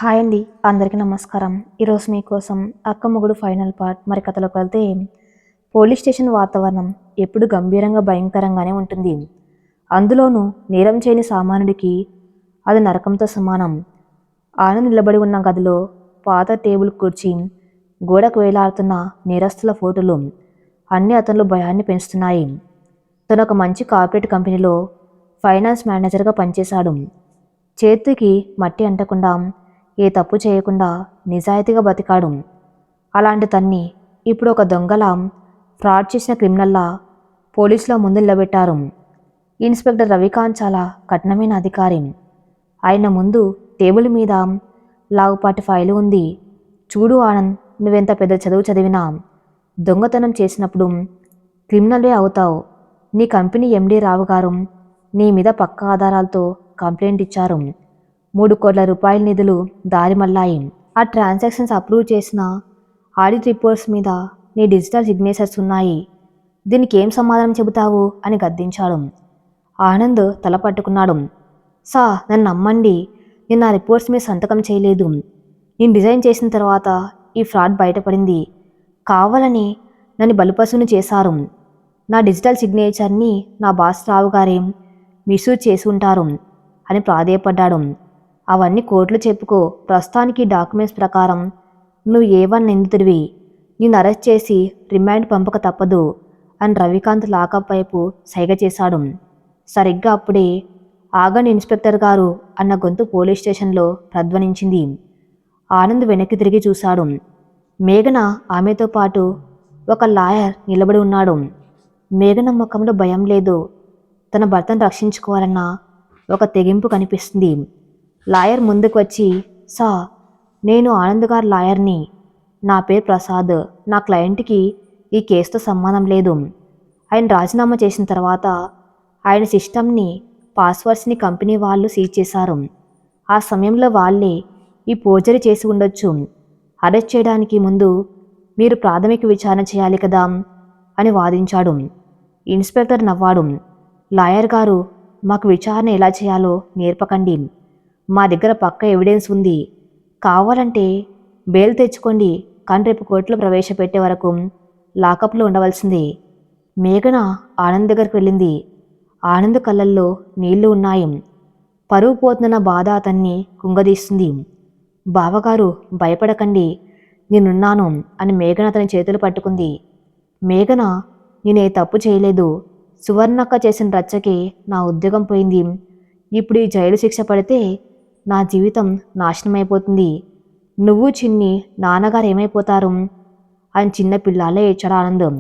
Hi అండి, అందరికీ నమస్కారం. ఈరోజు మీకోసం అక్క మొగుడు ఫైనల్ పార్ట్. మరి కథలోకి వెళ్తే, పోలీస్ స్టేషన్ వాతావరణం ఎప్పుడు గంభీరంగా భయంకరంగానే ఉంటుంది. అందులోనూ నేరం చేయని సామాన్యుడికి అది నరకంతో సమానం. ఆనంద్ నిలబడి ఉన్న గదిలో పాత టేబుల్ కుర్చీ, గోడకు వేలాడుతున్న నేరస్తుల ఫోటోలు అన్నీ అతనిలో భయాన్ని పెంచుతున్నాయి. తను ఒక మంచి కార్పొరేట్ కంపెనీలో ఫైనాన్స్ మేనేజర్గా పనిచేశాడు. చేతికి మట్టి అంటకుండా, ఏ తప్పు చేయకుండా నిజాయితీగా బతికాడు. అలాంటి తన్ని ఇప్పుడు ఒక దొంగలా, ఫ్రాడ్ చేసిన క్రిమినల్లా పోలీసుల ముందు నిలబెట్టారు. ఇన్స్పెక్టర్ రవికాంత్ చాలా కఠినమైన అధికారి. ఆయన ముందు టేబుల్ మీద లావుపాటి ఫైలు ఉంది. చూడు ఆనంద్, నువ్వెంత పెద్ద చదువు చదివినా దొంగతనం చేసినప్పుడు క్రిమినలే అవుతావు. నీ కంపెనీ ఎండీ రావు గారు నీ మీద పక్కా ఆధారాలతో కంప్లైంట్ ఇచ్చారు. 3 కోట్ల రూపాయల నిధులు దారి మళ్ళాయి. ఆ ట్రాన్సాక్షన్స్ అప్రూవ్ చేసిన ఆడిట్ రిపోర్ట్స్ మీద నీ డిజిటల్ సిగ్నేచర్స్ ఉన్నాయి. దీనికి ఏం సమాధానం చెబుతావు అని గద్దించాడు. ఆనంద్ తల పట్టుకున్నాడు. నన్ను నమ్మండి, నేను ఆ రిపోర్ట్స్ మీద సంతకం చేయలేదు. నేను డిజైన్ చేసిన తర్వాత ఈ ఫ్రాడ్ బయటపడింది. కావాలని నన్ను బలిపశువుని చేశారు. నా డిజిటల్ సిగ్నేచర్ని నా బాస్ రావు గారేం మిస్యూజ్ చేసి ఉంటారు అని ప్రాధేయపడ్డాడు. అవన్నీ కోర్టులో చెప్పుకో. ప్రస్తుతానికి డాక్యుమెంట్స్ ప్రకారం నువ్వు A1 నిందితుడివి. నిన్ను అరెస్ట్ చేసి రిమాండ్ పంపక తప్పదు అని రవికాంత్ లాకప్ వైపు సైగ చేశాడు. సరిగ్గా అప్పుడే ఆగండి ఇన్స్పెక్టర్ గారు అన్న గొంతు పోలీస్ స్టేషన్లో ప్రధ్వనించింది. ఆనంద్ వెనక్కి తిరిగి చూశాడు. మేఘన ఆమెతో పాటు ఒక లాయర్ నిలబడి ఉన్నాడు. మేఘన ముఖంలో భయం లేదు. తన భర్తను రక్షించుకోవాలన్న ఒక తెగింపు కనిపిస్తుంది. లాయర్ ముందుకు వచ్చి, నేను ఆనంద్ గారి లాయర్ని. నా పేరు ప్రసాద్. నా క్లయింట్కి ఈ కేసుతో సంబంధం లేదు. ఆయన రాజీనామా చేసిన తర్వాత ఆయన సిస్టమ్ని, పాస్వర్డ్స్ని కంపెనీ వాళ్ళు సీజ్ చేశారు. ఆ సమయంలో వాళ్ళే ఈ ఫోర్జరీ చేసి ఉండొచ్చు. అరెస్ట్ చేయడానికి ముందు మీరు ప్రాథమిక విచారణ చేయాలి కదా అని వాదించాడు. ఇన్స్పెక్టర్ నవ్వాడు. లాయర్ గారు, మాకు విచారణ ఎలా చేయాలో నేర్పకండి. మా దగ్గర పక్క ఎవిడెన్స్ ఉంది. కావాలంటే బెయిల్ తెచ్చుకోండి, కానీ రేపు కోర్టులో ప్రవేశపెట్టే వరకు లాకప్లో ఉండవలసిందే. మేఘన ఆనంద్ దగ్గరికి వెళ్ళింది. ఆనంద్ కళ్ళల్లో నీళ్లు ఉన్నాయి. పరువు పోతున్న బాధ అతన్ని కుంగదీస్తుంది. బావగారు, భయపడకండి, నేనున్నాను అని మేఘన అతని చేతులు పట్టుకుంది. మేఘన, నేనే తప్పు చేయలేదు. సువర్ణక్క చేసిన రచ్చకే నా ఉద్యోగం పోయింది. ఇప్పుడు ఈ జైలు శిక్ష పడితే నా జీవితం నాశనమైపోతుంది. నువ్వు చిన్ని నాన్నగారు ఏమైపోతారు అని చిన్న పిల్లాలే ఏడ్చాడు ఆనందం.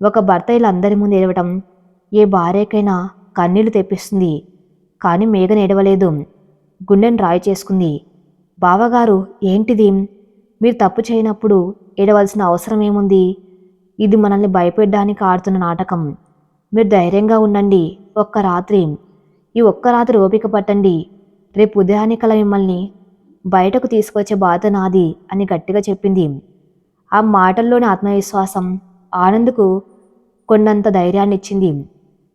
ఒక భర్త ఇలా అందరి ముందు ఏడవటం ఏ భార్యకైనా కన్నీళ్లు తెప్పిస్తుంది. కానీ మేఘన ఏడవలేదు. గుండెను రాయి చేసుకుంది. బావగారు, ఏంటిది? మీరు తప్పు చేయనప్పుడు ఏడవలసిన అవసరం ఏముంది? ఇది మనల్ని భయపెట్టడానికి ఆడుతున్న నాటకం. మీరు ధైర్యంగా ఉండండి. ఈ ఒక్క రాత్రి ఓపిక పట్టండి. రేపు ఉదయానికల్లా మిమ్మల్ని బయటకు తీసుకొచ్చే బాధ నాది అని గట్టిగా చెప్పింది. ఆ మాటల్లోని ఆత్మవిశ్వాసం ఆనంద్కు కొండంత ధైర్యాన్ని ఇచ్చింది.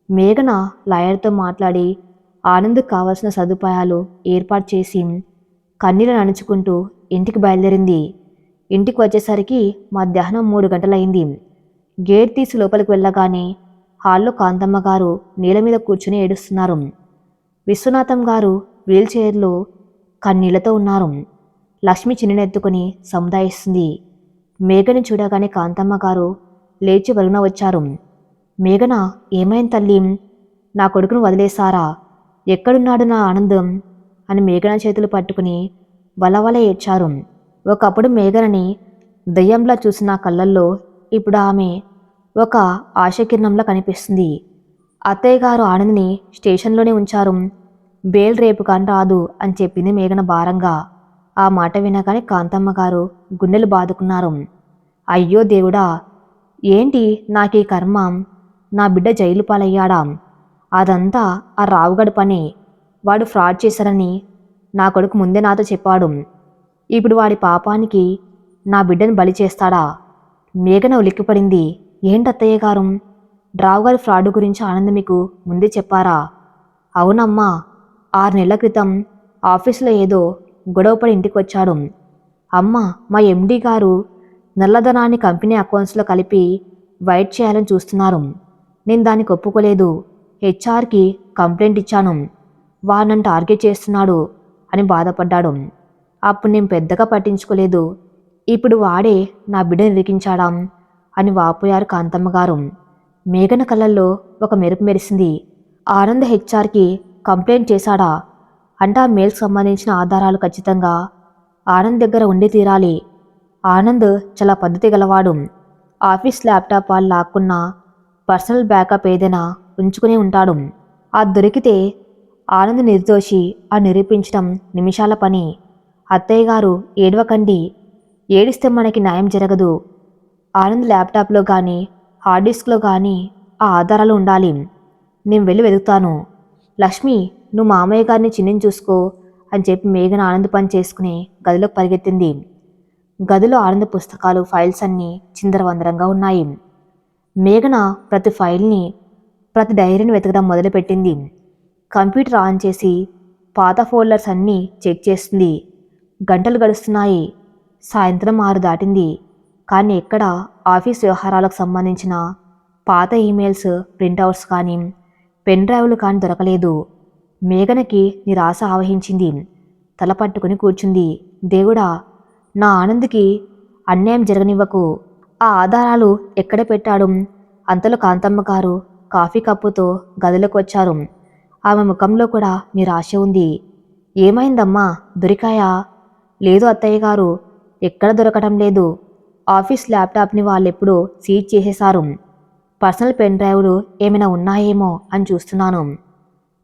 మేఘన లాయర్తో మాట్లాడి ఆనంద్కు కావలసిన సదుపాయాలు ఏర్పాటు చేసి కన్నీళ్లను అణుచుకుంటూ ఇంటికి బయలుదేరింది. ఇంటికి వచ్చేసరికి మధ్యాహ్నం 3 గంటలయింది. గేట్ తీసి లోపలికి వెళ్ళగానే హాల్లో కాంతమ్మ గారు నేల మీద కూర్చుని ఏడుస్తున్నారు. విశ్వనాథం గారు వీల్ చైర్లో కన్నీళ్లతో ఉన్నారు. లక్ష్మి చిన్నెత్తుకుని సముదాయిస్తుంది. మేఘని చూడగానే కాంతమ్మ గారు లేచి వరుణ వచ్చారు. మేఘన, ఏమైంది తల్లి? నా కొడుకును వదిలేశారా? ఎక్కడున్నాడు నా ఆనందం అని మేఘన చేతులు పట్టుకుని వలవల ఏడ్చారు. ఒకప్పుడు మేఘనని దయ్యంలా చూసిన కళ్ళల్లో ఇప్పుడు ఆమె ఒక ఆశకిరణంలా కనిపిస్తుంది. అత్తయ్య గారు ఆనంద్ని స్టేషన్లోనే ఉంచారు. బెయిల్ రేపు కాని రాదు అని చెప్పింది మేఘన భారంగా. ఆ మాట వినగానే కాంతమ్మ గారు గుండెలు బాదుకున్నారు. అయ్యో దేవుడా, ఏంటి నాకీ కర్మ? నా బిడ్డ జైలు పాలయ్యాడా? అదంతా ఆ రావుగడి పని. వాడు ఫ్రాడ్ చేశారని నా కొడుకు ముందే నాతో చెప్పాడు. ఇప్పుడు వాడి పాపానికి నా బిడ్డను బలి చేస్తాడా? మేఘన ఉలిక్కిపడింది. ఏంటత్తయ్య గారు, రావుగారి ఫ్రాడ్ గురించి ఆనంద్ మీకు ముందే చెప్పారా? అవునమ్మా, 6 నెలల క్రితం ఆఫీసులో ఏదో గొడవపడి ఇంటికి వచ్చాడు. అమ్మ, మా ఎండి గారు నల్లధనాన్ని కంపెనీ అకౌంట్స్లో కలిపి వైట్ చేయాలని చూస్తున్నారు. నేను దానికి ఒప్పుకోలేదు. హెచ్ఆర్కి కంప్లైంట్ ఇచ్చాను. వాడు నన్ను టార్గెట్ చేస్తున్నాడు అని బాధపడ్డాడు. అప్పుడు నేను పెద్దగా పట్టించుకోలేదు. ఇప్పుడు వాడే నా బిడ్డను ఇరికించాడా అని వాపోయారు కాంతమ్మ గారు. మేఘన కళ్ళల్లో ఒక మెరుపు మెరిసింది. ఆనంద్ హెచ్ఆర్కి కంప్లైంట్ చేశాడా అంటే ఆ మెయిల్కి సంబంధించిన ఆధారాలు ఖచ్చితంగా ఆనంద్ దగ్గర ఉండి తీరాలి. ఆనంద్ చాలా పద్ధతి గలవాడు. ఆఫీస్ ల్యాప్టాప్ వాళ్ళు లాక్కున్న పర్సనల్ బ్యాకప్ ఏదైనా ఉంచుకునే ఉంటాడు. ఆ దొరికితే ఆనంద్ నిర్దోషి ఆ నిరూపించడం నిమిషాల పని. అత్తయ్య గారు ఏడవకండి, ఏడిస్తే మనకి న్యాయం జరగదు. ఆనంద్ ల్యాప్టాప్లో కానీ హార్డ్ డిస్క్లో కానీ ఆ ఆధారాలు ఉండాలి. నేను వెళ్ళి వెతుకుతాను. లక్ష్మి, నువ్వు మామయ్య గారిని చిన్నిని చూసుకో అని చెప్పి మేఘన ఆనంద్ పని చేసుకుని గదిలోకి పరిగెత్తింది. గదిలో ఆనంద్ పుస్తకాలు, ఫైల్స్ అన్నీ చిందరవందరంగా ఉన్నాయి. మేఘన ప్రతి ఫైల్ని, ప్రతి డైరీని వెతకడం మొదలుపెట్టింది. కంప్యూటర్ ఆన్ చేసి పాత ఫోల్డర్స్ అన్నీ చెక్ చేస్తుంది. గంటలు గడుస్తున్నాయి. సాయంత్రం 6 దాటింది. కానీ ఎక్కడ ఆఫీస్ వ్యవహారాలకు సంబంధించిన పాత ఈమెయిల్స్, ప్రింట్అవుట్స్ కానీ పెన్ డ్రైవ్లు కానీ దొరకలేదు. మేఘనకి నిరాశ ఆవహించింది. తల పట్టుకుని కూర్చుంది. దేవుడా, నా ఆనంద్కి అన్యాయం జరగనివ్వకు. ఆ ఆధారాలు ఎక్కడ పెట్టాడు? అంతలో కాంతమ్మ గారు కాఫీ కప్పుతో గదిలోకి వచ్చారు. ఆమె ముఖంలో కూడా నిరాశ ఉంది. ఏమైందమ్మా, దొరికాయా? లేదు అత్తయ్య గారు, ఎక్కడ దొరకటం లేదు. ఆఫీస్ ల్యాప్టాప్ని వాళ్ళెప్పుడూ సీజ్ చేసేశారు. పర్సనల్ పెన్ డ్రైవ్లు ఏమైనా ఉన్నాయేమో అని చూస్తున్నాను.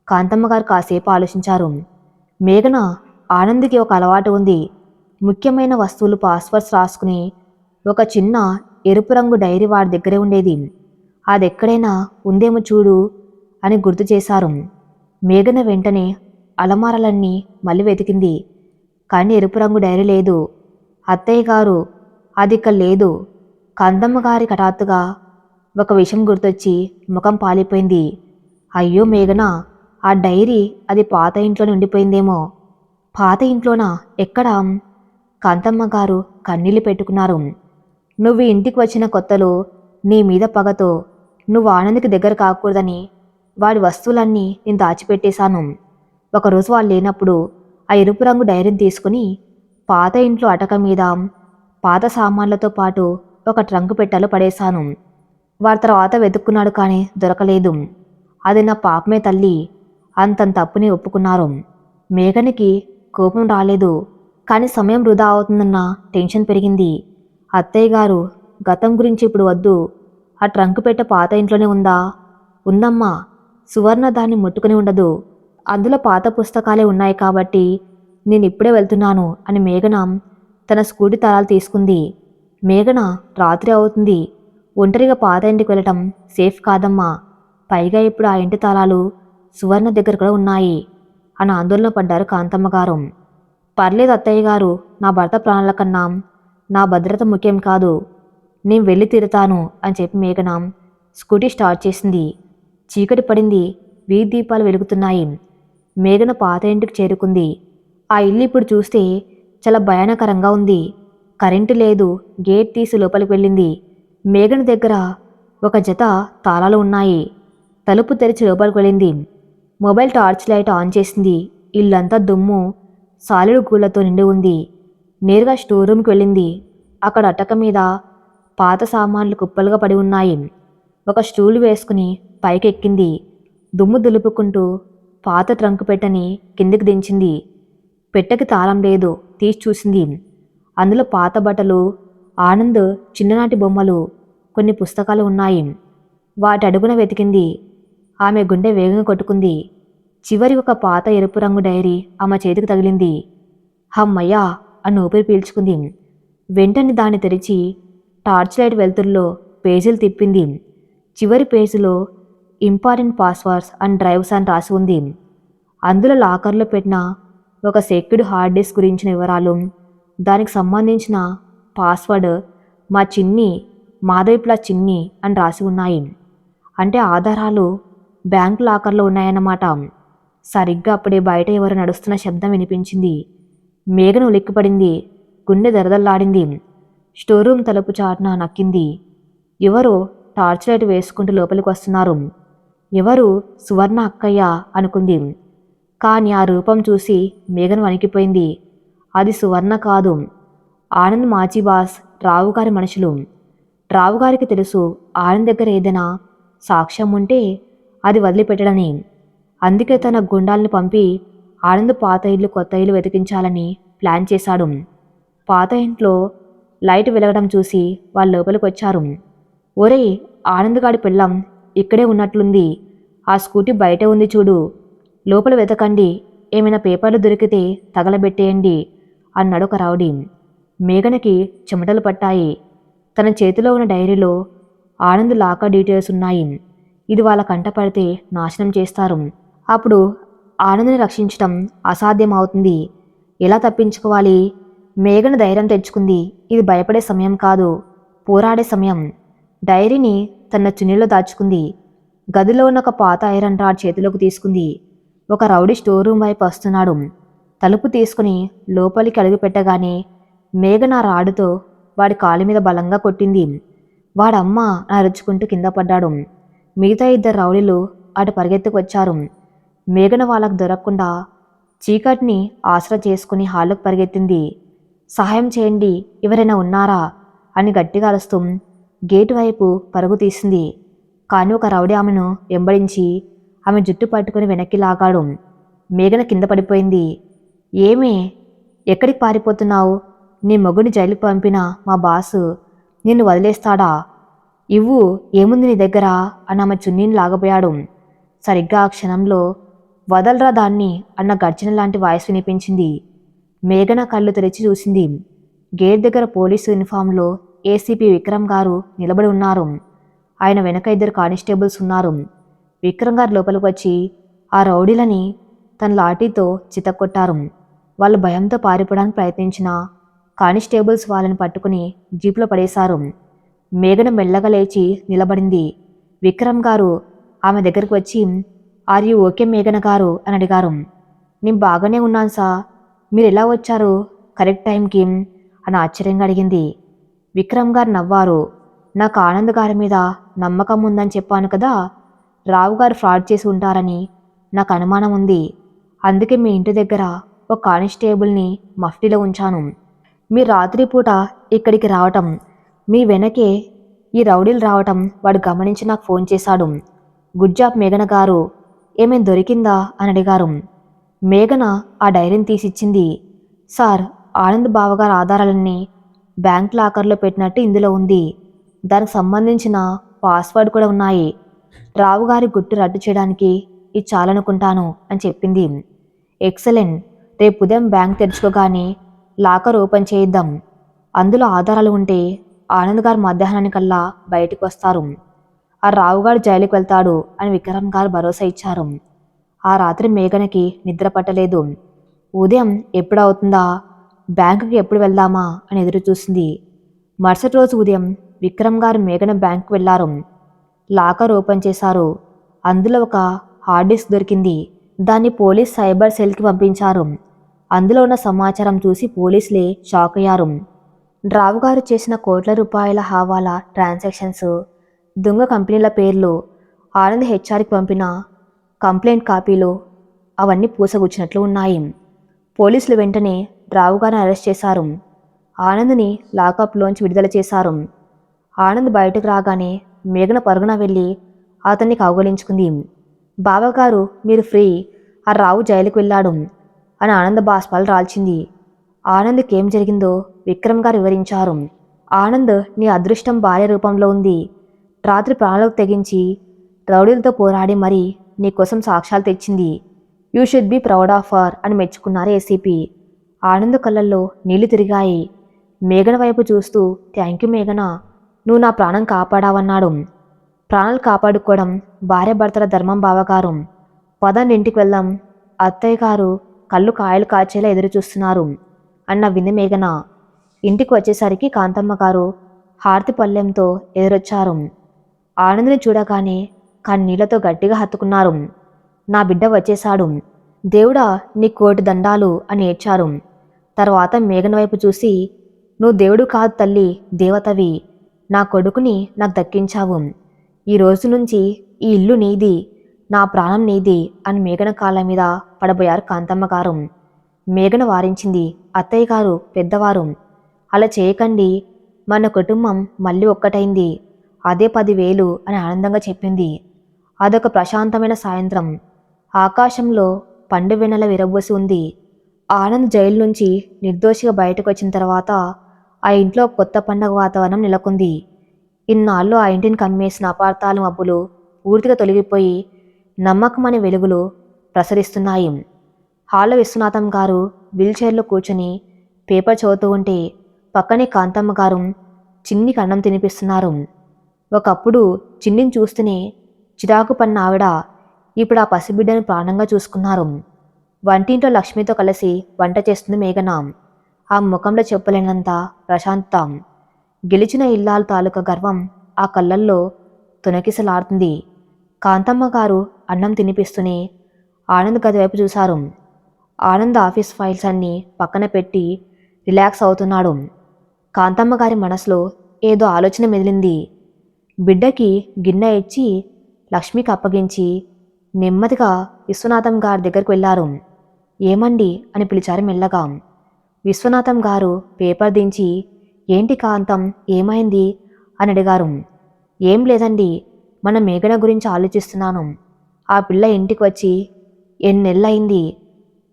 కాంతమ్మ గారు కాసేపు ఆలోచించారు. మేఘన, ఆనంద్కి ఒక అలవాటు ఉంది. ముఖ్యమైన వస్తువులు పాస్వర్డ్స్ రాసుకుని ఒక చిన్న ఎరుపు రంగు డైరీ వాడి దగ్గరే ఉండేది. అదెక్కడైనా ఉందేమో చూడు అని గుర్తు చేశారు. మేఘన వెంటనే అలమారాలన్నీ మళ్ళీ వెతికింది. కానీ ఎరుపు రంగు డైరీ లేదు. అత్తయ్య గారు, అది ఇక్కడ లేదు. కాంతమ్మ గారి హఠాత్తుగా ఒక విషయం గుర్తొచ్చి ముఖం పాలిపోయింది. అయ్యో మేఘన, ఆ డైరీ అది పాత ఇంట్లోనే ఉండిపోయిందేమో. పాత ఇంట్లోనా? ఎక్కడా? కాంతమ్మ గారు కన్నీళ్లు పెట్టుకున్నారు. నువ్వు ఇంటికి వచ్చిన కొత్తలో నీ మీద పగతో నువ్వు ఆనంద్కి దగ్గర కాకూడదని వాడి వస్తువులన్నీ నేను దాచిపెట్టేశాను. ఒకరోజు వాళ్ళు లేనప్పుడు ఆ ఎరుపు రంగు డైరీని తీసుకుని పాత ఇంట్లో అటక మీద పాత సామాన్లతో పాటు ఒక ట్రంకు పెట్టెలో పడేశాను. వారి తర్వాత వెతుక్కున్నాడు కానీ దొరకలేదు. అది నా పాపమే తల్లి. అంతంత తప్పుని ఒప్పుకున్నారు. మేఘనికి కోపం రాలేదు, కానీ సమయం వృధా అవుతుందన్న టెన్షన్ పెరిగింది. అత్తయ్య గారు, గతం గురించి ఇప్పుడు వద్దు. ఆ ట్రంకు పెట్టె పాత ఇంట్లోనే ఉందా? ఉందమ్మా. సువర్ణ దాన్ని ముట్టుకుని ఉండదు. అందులో పాత పుస్తకాలే ఉన్నాయి కాబట్టి నేను ఇప్పుడే వెళ్తున్నాను అని మేఘన తన స్కూటీ తాళాలు తీసుకుంది. మేఘన, రాత్రి అవుతుంది. ఒంటరిగా పాత ఇంటికి వెళ్ళటం సేఫ్ కాదమ్మా. పైగా ఇప్పుడు ఆ ఇంటి తాళాలు సువర్ణ దగ్గర కూడా ఉన్నాయి అని ఆందోళన పడ్డారు కాంతమ్మ గారు. పర్లేదు అత్తయ్య గారు, నా భర్త ప్రాణాల కన్నా నా భద్రత ముఖ్యం కాదు. నేను వెళ్ళి తీరుతాను అని చెప్పి మేఘన స్కూటీ స్టార్ట్ చేసింది. చీకటి పడింది. వీధి దీపాలు వెలుగుతున్నాయి. మేఘన పాత ఇంటికి చేరుకుంది. ఆ ఇల్లు ఇప్పుడు చూస్తే చాలా భయానకరంగా ఉంది. కరెంటు లేదు. గేట్ తీసి లోపలికి వెళ్ళింది. మేఘన దగ్గర ఒక జత తాళాలు ఉన్నాయి. తలుపు తెరిచి లోపలికి వెళ్ళింది. మొబైల్ టార్చ్ లైట్ ఆన్ చేసింది. ఇల్లంతా దుమ్ము, సాలిడు గూళ్లతో నిండి ఉంది. నేరుగా స్టోర్ రూమ్కి వెళ్ళింది. అక్కడ అటక మీద పాత సామాన్లు కుప్పలుగా పడి ఉన్నాయి. ఒక స్టూల్ వేసుకుని పైకెక్కింది. దుమ్ము దులుపుకుంటూ పాత ట్రంకు పెట్టెని కిందికి దించింది. పెట్టెకి తాళం లేదు. తీసి చూసింది. అందులో పాత బట్టలు, ఆనంద్ చిన్ననాటి బొమ్మలు, కొన్ని పుస్తకాలు ఉన్నాయి. వాటి అడుగున వెతికింది. ఆమె గుండె వేగంగా కొట్టుకుంది. చివరి ఒక పాత ఎరుపు రంగు డైరీ ఆమె చేతికి తగిలింది. హమ్మయ్యా అని ఊపిరి పీల్చుకుంది. వెంటనే దాన్ని తెరిచి టార్చ్ లైట్ వెలుతురులో పేజీలు తిప్పింది. చివరి పేజీలో ఇంపార్టెంట్ పాస్వర్డ్స్ అండ్ డ్రైవ్స్ అని రాసి ఉంది. అందులో లాకర్లో పెట్టిన ఒక సెక్యూర్డ్ హార్డ్ డిస్క్ గురించిన వివరాలు, దానికి సంబంధించిన పాస్వర్డ్ మా చిన్ని, మాధవిప్ల చిన్ని అని రాసి ఉన్నాయి. అంటే ఆధారాలు బ్యాంక్ లాకర్లో ఉన్నాయన్నమాట. సరిగ్గా అప్పుడే బయట ఎవరు నడుస్తున్న శబ్దం వినిపించింది. మేఘన ఉలిక్కిపడింది. గుండె దరదల్లాడింది. స్టోర్ రూమ్ తలుపు చాటున నక్కింది. ఎవరో టార్చ్ లైట్ వేసుకుంటూ లోపలికి వస్తున్నారు. ఎవరు? సువర్ణ అక్కయ్య అనుకుంది. కానీ ఆ రూపం చూసి మేఘన వణికిపోయింది. అది సువర్ణ కాదు, ఆనంద్ మాచిబాస్, రావుగారి మనుషులు. రావుగారికి తెలుసు ఆనంద్ దగ్గర ఏదైనా సాక్ష్యం ఉంటే అది వదిలిపెట్టడని. అందుకే తన గుండాల్ని పంపి ఆనంద్ పాత ఇల్లు కొత్త ఇల్లు వెతికించాలని ప్లాన్ చేశాడు. పాత ఇంట్లో లైట్ వెలగడం చూసి వాళ్ళు లోపలికి వచ్చారు. ఒరేయ్, ఆనంద్ గాడి పెళ్ళం ఇక్కడే ఉన్నట్లుంది. ఆ స్కూటీ బయటే ఉంది చూడు. లోపల వెతకండి, ఏమైనా పేపర్లు దొరికితే తగలబెట్టేయండి అన్నాడు ఒక రౌడీ. మేఘనకి చెమటలు పట్టాయి. తన చేతిలో ఉన్న డైరీలో ఆనంద్ లాకర్ డీటెయిల్స్ ఉన్నాయి. ఇది వాళ్ళ కంట పడితే నాశనం చేస్తారు. అప్పుడు ఆనంద్ని రక్షించటం అసాధ్యం అవుతుంది. ఎలా తప్పించుకోవాలి? మేఘన ధైర్యం తెచ్చుకుంది. ఇది భయపడే సమయం కాదు, పోరాడే సమయం. డైరీని తన చున్నీలో దాచుకుంది. గదిలో ఉన్న ఒక పాత ఐరన్ రాడ్ చేతిలోకి తీసుకుంది. ఒక రౌడీ స్టోర్ రూమ్ వైపు వస్తున్నాడు. తలుపు తీసుకుని లోపలికి అడుగు పెట్టగానే మేఘన ఆ రాడుతో వాడి కాలు మీద బలంగా కొట్టింది. వాడమ్మ అరుచుకుంటూ కింద పడ్డాడు. మిగతా ఇద్దరు రౌడీలు అటు పరిగెత్తుకు వచ్చారు. మేఘన వాళ్ళకు దొరకకుండా చీకటిని ఆసరా చేసుకుని హాల్లోకి పరిగెత్తింది. సహాయం చేయండి, ఎవరైనా ఉన్నారా అని గట్టిగా అరుస్తూ గేటు వైపు పరుగు తీసింది. కానీ ఒక రౌడీ ఆమెను వెంబడించి ఆమె జుట్టు పట్టుకుని వెనక్కి లాగాడు. మేఘన కింద పడిపోయింది. ఏమే, ఎక్కడికి పారిపోతున్నావు? నీ మొగుడిని జైలుకి పంపిన మా బాసు నిన్ను వదిలేస్తాడా? ఇవ్వు, ఏముంది నీ దగ్గర అని ఆమె చున్నీని లాగబోయాడు. సరిగ్గా ఆ క్షణంలో వదలరా దాన్ని అన్న గర్జన లాంటి వాయిస్ వినిపించింది. మేఘన కళ్ళు తెరిచి చూసింది. గేట్ దగ్గర పోలీసు యూనిఫామ్లో ఏసీపీ విక్రమ్ గారు నిలబడి ఉన్నారు. ఆయన వెనక ఇద్దరు కానిస్టేబుల్స్ ఉన్నారు. విక్రమ్ గారు లోపలికి వచ్చి ఆ రౌడీలని తన లాఠీతో చితక్కొట్టారు. వాళ్ళు భయంతో పారిపోవడానికి ప్రయత్నించిన కానిస్టేబుల్స్ వాళ్ళని పట్టుకుని జీప్లో పడేశారు. మేఘన మెల్లగా లేచి నిలబడింది. విక్రమ్ గారు ఆమె దగ్గరికి వచ్చి ఆర్ యూ ఓకే మేఘన గారు అని అడిగారు. నేను బాగానే ఉన్నాను సార్, మీరు ఎలా వచ్చారు కరెక్ట్ టైంకి అని ఆశ్చర్యంగా అడిగింది. విక్రమ్ గారు నవ్వారు. నాకు ఆనంద్ గారి మీద నమ్మకం ఉందని చెప్పాను కదా, రావు గారు ఫ్రాడ్ చేసి ఉంటారని నాకు అనుమానం ఉంది. అందుకే మీ ఇంటి దగ్గర ఒక కానిస్టేబుల్ని మఫ్టీలో ఉంచాను. మీరు రాత్రిపూట ఇక్కడికి రావటం, మీ వెనకే ఈ రౌడీలు రావటం వాడు గమనించి నాకు ఫోన్ చేశాడు. గుడ్ జాబ్ మేఘన గారు, ఏమేం దొరికిందా అని అడిగారు. మేఘన ఆ డైరీని తీసిచ్చింది. సార్, ఆనంద్ బావగారు ఆధారాలన్నీ బ్యాంక్ లాకర్లో పెట్టినట్టు ఇందులో ఉంది. దానికి సంబంధించిన పాస్వర్డ్ కూడా ఉన్నాయి. రావు గారి గుట్టు రద్దు చేయడానికి ఇది చాలనుకుంటాను అని చెప్పింది. ఎక్సలెంట్, రేపు ఉదయం బ్యాంక్ తెరుచుకోగానే లాకర్ ఓపెన్ చేయిద్దాం. అందులో ఆధారాలు ఉంటే ఆనంద్ గారు మధ్యాహ్నానికల్లా బయటకు వస్తారు. ఆ రావుగారు జైలుకి వెళ్తాడు అని విక్రమ్ గారు భరోసా ఇచ్చారు. ఆ రాత్రి మేఘనకి నిద్ర పట్టలేదు. ఉదయం ఎప్పుడవుతుందా, బ్యాంకుకి ఎప్పుడు వెళ్దామా అని ఎదురు చూసింది. మరుసటి రోజు ఉదయం విక్రమ్ గారు మేఘన బ్యాంకుకు వెళ్లారు. లాకర్ ఓపెన్ చేశారు. అందులో ఒక హార్డ్ డిస్క్ దొరికింది. దాన్ని పోలీస్ సైబర్ సెల్కి పంపించారు. అందులో ఉన్న సమాచారం చూసి పోలీసులే షాక్ అయ్యారు. రావు గారు చేసిన కోట్ల రూపాయల హవాలా ట్రాన్సాక్షన్స్, దొంగ కంపెనీల పేర్లు, ఆనంద్ హెచ్ఆర్కి పంపిన కంప్లైంట్ కాపీలు అవన్నీ పూసగుచ్చినట్లు ఉన్నాయి. పోలీసులు వెంటనే రావు గారిని అరెస్ట్ చేశారు. ఆనంద్ని లాకప్లోంచి విడుదల చేశారు. ఆనంద్ బయటకు రాగానే మేఘన పరుగున వెళ్ళి అతన్ని కౌగలించుకుంది. బావగారు మీరు ఫ్రీ, ఆ రావు జైలుకు వెళ్ళాడు అని ఆనంద్ బాష్పాలు రాల్చింది. ఆనంద్కి ఏం జరిగిందో విక్రమ్ గారు వివరించారు. ఆనంద్ నీ అదృష్టం భార్య రూపంలో ఉంది. రాత్రి ప్రాణాలకు తెగించి రౌడీలతో పోరాడి మరీ నీకోసం సాక్ష్యాలు తెచ్చింది. You should be proud of her అని మెచ్చుకున్నారు ఏసీపీ. ఆనంద్ కళ్ళల్లో నీళ్లు తిరిగాయి. మేఘన వైపు చూస్తూ థ్యాంక్ యూ మేఘన, నువ్వు నా ప్రాణం కాపాడావన్నాడు. ప్రాణాలు కాపాడుకోవడం భార్య భర్తల ధర్మం బావగారు. పదండి ఇంటికి వెళ్దాం, అత్తయ్య గారు కళ్ళు కాయలు కాచేలా ఎదురు చూస్తున్నారు అన్న వింది మేఘన. ఇంటికి వచ్చేసరికి కాంతమ్మ గారు హారతి పళ్ళెంతో ఎదురొచ్చారు. ఆనంద్ని చూడగానే కన్నీళ్లతో గట్టిగా హత్తుకున్నారు. నా బిడ్డ వచ్చేశాడు, దేవుడా నీ కోటి దండాలు అని ఏడ్చారు. తర్వాత మేఘన వైపు చూసి, నువ్వు దేవుడు కాదు తల్లి, దేవతవి. నా కొడుకుని నాకు దక్కించావు. ఈ రోజు నుంచి ఈ ఇల్లు నీది, నా ప్రాణం నీది అని మేఘన కాళ్ళ మీద పడబోయారు కాంతమ్మ గారు. మేఘన వారించింది, అత్తయ్య గారు పెద్దవారు, అలా చేయకండి, మన కుటుంబం మళ్ళీ ఒక్కటైంది, అదే 10,000 అని ఆనందంగా చెప్పింది. అదొక ప్రశాంతమైన సాయంత్రం. ఆకాశంలో పండు వెన్నెల విరబోసి ఉంది. ఆనంద్ జైలు నుంచి నిర్దోషిగా బయటకు వచ్చిన తర్వాత ఆ ఇంట్లో కొత్త పండగ వాతావరణం నెలకొంది. ఇన్నాళ్ళు ఆ ఇంటిని కమ్మేసిన అపార్థాలు మబ్బులు పూర్తిగా తొలగిపోయి నమ్మకమనే వెలుగులు ప్రసరిస్తున్నాయి. హాల్లో విశ్వనాథం గారు వీల్చైర్లో కూర్చొని పేపర్ చదువుతూ ఉంటే పక్కనే కాంతమ్మ గారు చిన్నికి అన్నం తినిపిస్తున్నారు. ఒకప్పుడు చిన్నిని చూస్తూనే చిరాకు పడిన ఆవిడ ఇప్పుడు ఆ పసిబిడ్డను ప్రాణంగా చూసుకున్నారు. వంటింట్లో లక్ష్మితో కలిసి వంట చేస్తుంది మేఘన. ఆ ముఖంలో చెప్పలేనంత ప్రశాంతత, గెలిచిన ఇల్లాలు తాలూకా గర్వం ఆ కళ్ళల్లో తొనకిసలాడుతుంది. కాంతమ్మ గారు అన్నం తినిపిస్తూనే ఆనంద్ గది వైపు చూశారు. ఆనంద్ ఆఫీస్ ఫైల్స్ అన్నీ పక్కన పెట్టి రిలాక్స్ అవుతున్నాడు. కాంతమ్మ గారి మనసులో ఏదో ఆలోచన మెదిలింది. బిడ్డకి గిన్నె ఇచ్చి లక్ష్మికి అప్పగించి నెమ్మదిగా విశ్వనాథం గారి దగ్గరికి వెళ్ళారు. ఏమండి అని పిలిచారు మెల్లగా. విశ్వనాథం గారు పేపర్ దించి, ఏంటి కాంతం, ఏమైంది అని అడిగారు. ఏం లేదండి, మన మేఘన గురించి ఆలోచిస్తున్నాను. ఆ పిల్ల ఇంటికి వచ్చి ఎన్నెళ్ళయింది.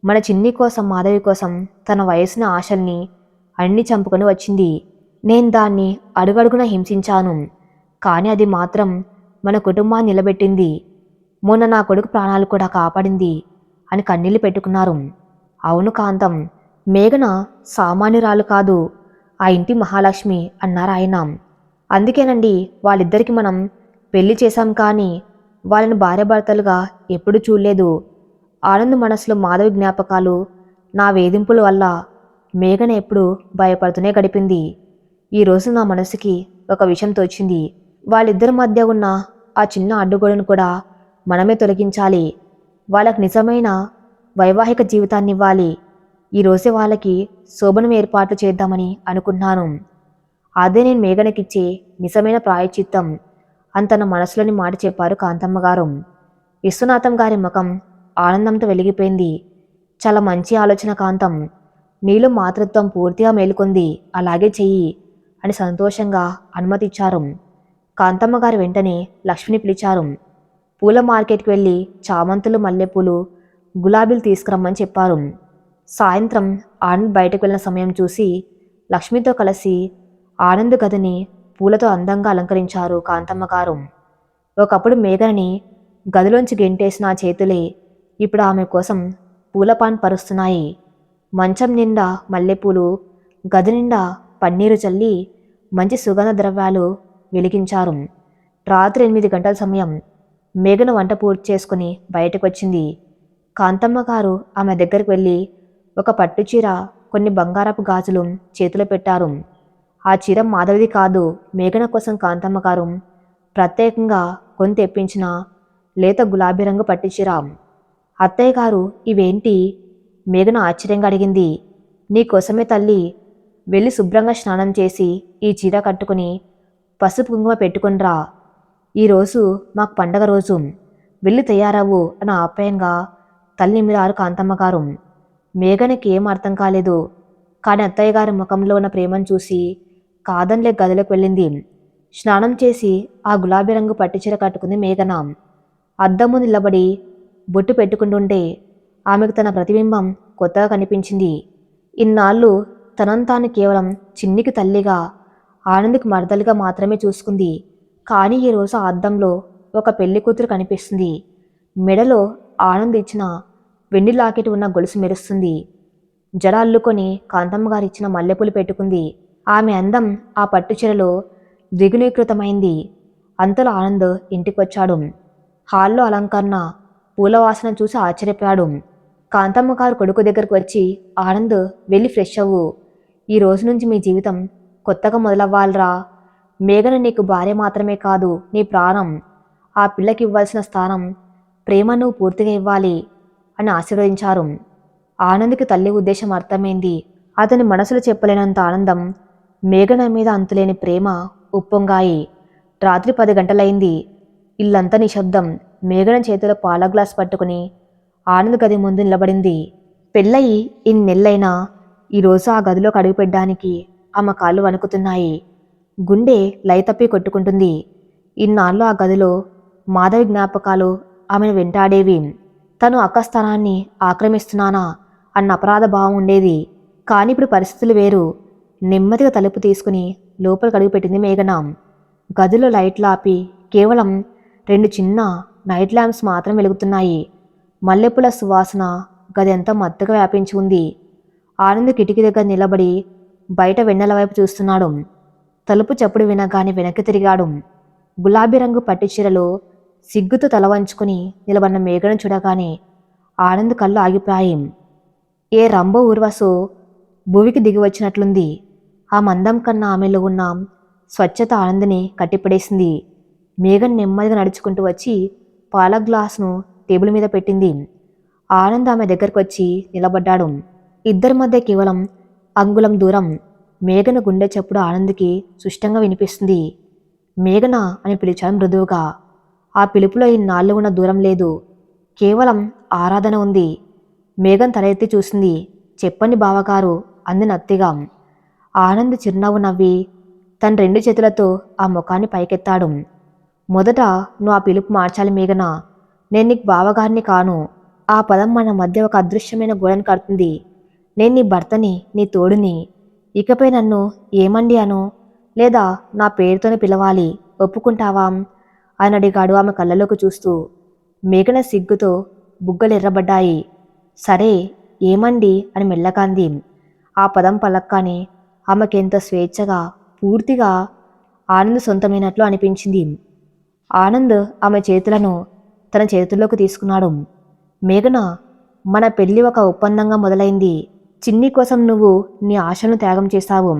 మన చిన్ని కోసం, మాధవి కోసం తన వయసున ఆశల్ని అన్ని చంపుకొని వచ్చింది. నేను దాన్ని అడుగడుగున హింసించాను, కానీ అది మాత్రం మన కుటుంబాన్ని నిలబెట్టింది. మొన్న నా కొడుకు ప్రాణాలు కూడా కాపాడింది అని కన్నీళ్లు పెట్టుకున్నారు. అవును కాంతం, మేఘన సామాన్యురాలు కాదు, ఆ ఇంటి మహాలక్ష్మి అన్నారు ఆయన. అందుకేనండి వాళ్ళిద్దరికి మనం పెళ్లి చేశాం, కానీ వాళ్ళని భార్యాభర్తలుగా ఎప్పుడూ చూడలేదు. ఆనంద్ మనసులో మాధవి జ్ఞాపకాలు, నా వేధింపుల వల్ల మేఘన ఎప్పుడు భయపడుతూనే గడిపింది. ఈరోజు నా మనసుకి ఒక విషయం తోచింది. వాళ్ళిద్దరి మధ్య ఉన్న ఆ చిన్న అడ్డుగోడను కూడా మనమే తొలగించాలి. వాళ్ళకు నిజమైన వైవాహిక జీవితాన్ని ఇవ్వాలి. ఈరోజే వాళ్ళకి శోభనం ఏర్పాట్లు చేద్దామని అనుకున్నాను. అదే నేను మేఘనకిచ్చే నిజమైన ప్రాయశ్చిత్తం అని తన మనసులోని మాట చెప్పారు కాంతమ్మ గారు. విశ్వనాథం గారి ముఖం ఆనందంతో వెలిగిపోయింది. చాలా మంచి ఆలోచన కాంతం, నీలో మాతృత్వం పూర్తిగా మేలుకొంది, అలాగే చెయ్యి అని సంతోషంగా అనుమతిచ్చారు. కాంతమ్మ గారు వెంటనే లక్ష్మిని పిలిచారు. పూల మార్కెట్కి వెళ్ళి చామంతులు, మల్లెపూలు, గులాబీలు తీసుకురమ్మని చెప్పారు. సాయంత్రం ఆనంద్ బయటకు వెళ్ళిన సమయం చూసి లక్ష్మితో కలిసి ఆనంద్ గదిని పూలతో అందంగా అలంకరించారు కాంతమ్మ గారు. ఒకప్పుడు మేఘనని గదిలోంచి గెంటేసిన ఆ చేతులే ఇప్పుడు ఆమె కోసం పూలపాన్ పరుస్తున్నాయి. మంచం నిండా మల్లెపూలు, గది నిండా పన్నీరు చల్లి మంచి సుగంధ ద్రవ్యాలు వెలిగించారు. రాత్రి 8 గంటల సమయం. మేఘన వంట పూర్తి చేసుకుని బయటకు వచ్చింది. కాంతమ్మ గారు ఆమె దగ్గరికి వెళ్ళి ఒక పట్టుచీర, కొన్ని బంగారపు గాజులు చేతిలో పెట్టారు. ఆ చీర మాధవిది కాదు, మేఘన కోసం కాంతమ్మ గారు ప్రత్యేకంగా కొని తెప్పించిన లేత గులాబీ రంగు పట్టుచీర. అత్తయ్య గారు, ఇవేంటి? మేఘన ఆశ్చర్యంగా అడిగింది. నీకోసమే తల్లి, వెళ్ళి శుభ్రంగా స్నానం చేసి ఈ చీర కట్టుకుని పసుపు కుంకుమ పెట్టుకునిరా. ఈరోజు మాకు పండగ రోజు, వెళ్ళి తయారవు అని ఆప్యాయంగా తల్లి నిమిరారు కాంతమ్మ గారు. మేఘనకి ఏం అర్థం కాలేదు, కానీ అత్తయ్య గారి ముఖంలో ఉన్న ప్రేమను చూసి కాదనిలే గదిలోకి వెళ్ళింది. స్నానం చేసి ఆ గులాబీ రంగు పట్టుచీర కట్టుకుంది మేఘన. అద్దం ముందు నిలబడి బొట్టు పెట్టుకుంటుంటే ఆమెకు తన ప్రతిబింబం కొత్తగా కనిపించింది. ఇన్నాళ్ళు తనంతాను కేవలం చిన్నికి తల్లిగా, ఆనంద్కి మరదలిగా మాత్రమే చూసుకుంది. కానీ ఈరోజు ఆ అద్దంలో ఒక పెళ్లి కూతురు కనిపిస్తుంది. మెడలో ఆనంద్ ఇచ్చిన వెండి లాకెట్ ఉన్న గొలుసు మెరుస్తుంది. జడ అల్లుకొని కాంతమ్మ గారు ఇచ్చిన మల్లెపూలు పెట్టుకుంది. ఆమె అందం ఆ పట్టుచీరలో ద్విగుణీకృతమైంది. అంతలో ఆనంద్ ఇంటికొచ్చాడు. హాల్లో అలంకరణ, పూల వాసన చూసి ఆశ్చర్యపోయాడు. కాంతమ్మ గారు కొడుకు దగ్గరకు వచ్చి, ఆనంద్ వెళ్ళి ఫ్రెష్ అవ్వు, ఈ రోజు నుంచి మీ జీవితం కొత్తగా మొదలవ్వాలిరా. మేఘన నీకు భార్య మాత్రమే కాదు, నీ ప్రాణం. ఆ పిల్లకి ఇవ్వాల్సిన స్థానం, ప్రేమ నువ్వు పూర్తిగా ఇవ్వాలి అని ఆశీర్వదించారు. ఆనంద్కి తల్లి ఉద్దేశం అర్థమైంది. అతని మనసులో చెప్పలేనంత ఆనందం, మేఘన మీద అంతులేని ప్రేమ ఉప్పొంగాయి. రాత్రి 10 గంటలైంది. ఇల్లంతా నిశ్శబ్దం. మేఘన చేతిలో పాల గ్లాస్ పట్టుకుని ఆనంద్ గది ముందు నిలబడింది. పెళ్ళయి ఇన్నేళ్ళైనా ఈరోజు ఆ గదిలోకి అడుగుపెట్టడానికి ఆమె కాళ్ళు వణుకుతున్నాయి. గుండె లయతప్పి కొట్టుకుంటుంది. ఇన్నాళ్ళు ఆ గదిలో మాధవి జ్ఞాపకాలు ఆమెను వెంటాడేవి. తను అక్క స్థానాన్ని ఆక్రమిస్తున్నానా అన్న అపరాధ భావం ఉండేది. కానీ ఇప్పుడు పరిస్థితులు వేరు. నెమ్మదిగా తలుపు తీసుకుని లోపలికి అడుగుపెట్టింది మేఘన. గదిలో లైట్లు ఆపి కేవలం 2 చిన్న నైట్ ల్యాంప్స్ మాత్రం వెలుగుతున్నాయి. మల్లెపూల సువాసన గది అంతా మత్తుగా వ్యాపించి ఉంది. ఆనంద్ కిటికీ దగ్గర నిలబడి బయట వెన్నెల వైపు చూస్తున్నాడు. తలుపు చప్పుడు వినగానే వెనక్కి తిరిగాడు. గులాబీ రంగు పట్టిచీరలో సిగ్గుతో తల వంచుకుని నిలబడిన మేఘను చూడగానే ఆనంద్ కళ్ళు ఆగిపోయాయి. ఏ రంబో ఊర్వశో భూమికి దిగి వచ్చినట్లుంది. ఆ మందం కన్నా ఆమెలో ఉన్న స్వచ్ఛత ఆనంద్ని కట్టిపడేసింది. మేఘన్ నెమ్మదిగా నడుచుకుంటూ వచ్చి పాల గ్లాసును టేబుల్ మీద పెట్టింది. ఆనంద్ ఆమె దగ్గరకు వచ్చి నిలబడ్డాడు. ఇద్దరి మధ్య కేవలం అంగుళం దూరం. మేఘన గుండె చప్పుడు ఆనంద్కి సుష్టంగా వినిపిస్తుంది. మేఘన అని పిలిచాడు మృదువుగా. ఆ పిలుపులో ఇన్నాళ్ళు ఉన్న దూరం లేదు, కేవలం ఆరాధన ఉంది. మేఘన్ తల ఎత్తి చూసింది. చెప్పండి బావగారు అంది నత్తిగా. ఆనంద్ చిరునవ్వు నవ్వి తన 2 చేతులతో ఆ ముఖాన్ని పైకెత్తాడు. మొదట నువ్వు ఆ పిలుపు మార్చాలి మేఘన. నేను నీకు బావగారిని కాను. ఆ పదం మన మధ్య ఒక అదృశ్యమైన గోడను కడుతుంది. నేను నీ భర్తని, నీ తోడుని. ఇకపై నన్ను ఏమండి అను, లేదా నా పేరుతోనే పిలవాలి, ఒప్పుకుంటావా అని అడిగాడు ఆమె కళ్ళలోకి చూస్తూ. మేఘన సిగ్గుతో బుగ్గలు ఎర్రబడ్డాయి. సరే ఏమండి అని మెల్లగాంది. ఆ పదం పలక్కానే ఆమెకెంత స్వేచ్ఛగా, పూర్తిగా ఆనంద్ సొంతమైనట్లు అనిపించింది. ఆనంద్ ఆమె చేతులను తన చేతుల్లోకి తీసుకున్నాడు. మేఘన, మన పెళ్లి ఒక ఒప్పందంగా మొదలైంది. చిన్ని కోసం నువ్వు నీ ఆశను త్యాగం చేశావు.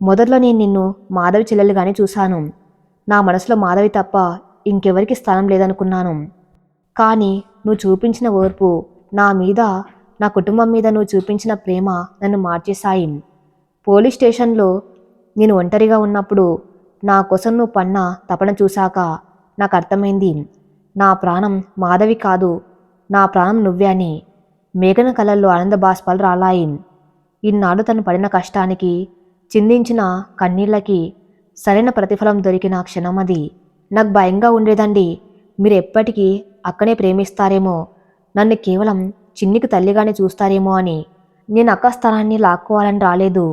మొదట్లో నేను నిన్ను మాధవి చెల్లెలుగానే చూశాను. నా మనసులో మాధవి తప్ప ఇంకెవరికి స్థానం లేదనుకున్నాను. కానీ నువ్వు చూపించిన ఓర్పు, నా మీద, నా కుటుంబం మీద నువ్వు చూపించిన ప్రేమ నన్ను మార్చేశాయి. పోలీస్ స్టేషన్లో నేను ఒంటరిగా ఉన్నప్పుడు నా కోసం నువ్వు పన్న తపన చూశాక నాకు అర్థమైంది, నా ప్రాణం మాధవి కాదు, నా ప్రాణం నువ్వే అని. మేఘన కళ్ళల్లో ఆనంద బాష్పాలు రాలాయి. ఇన్నాళ్ళు తను పడిన కష్టానికి, చిందించిన కన్నీళ్లకి సరైన ప్రతిఫలం దొరికిన క్షణం అది. నాకు భయంగా ఉండేదండి, మీరు ఎప్పటికీ అక్కనే ప్రేమిస్తారేమో, నన్ను కేవలం చిన్నికి తల్లిగానే చూస్తారేమో అని. నేను అక్క స్థానాన్ని లాక్కోవాలని రాలేదు,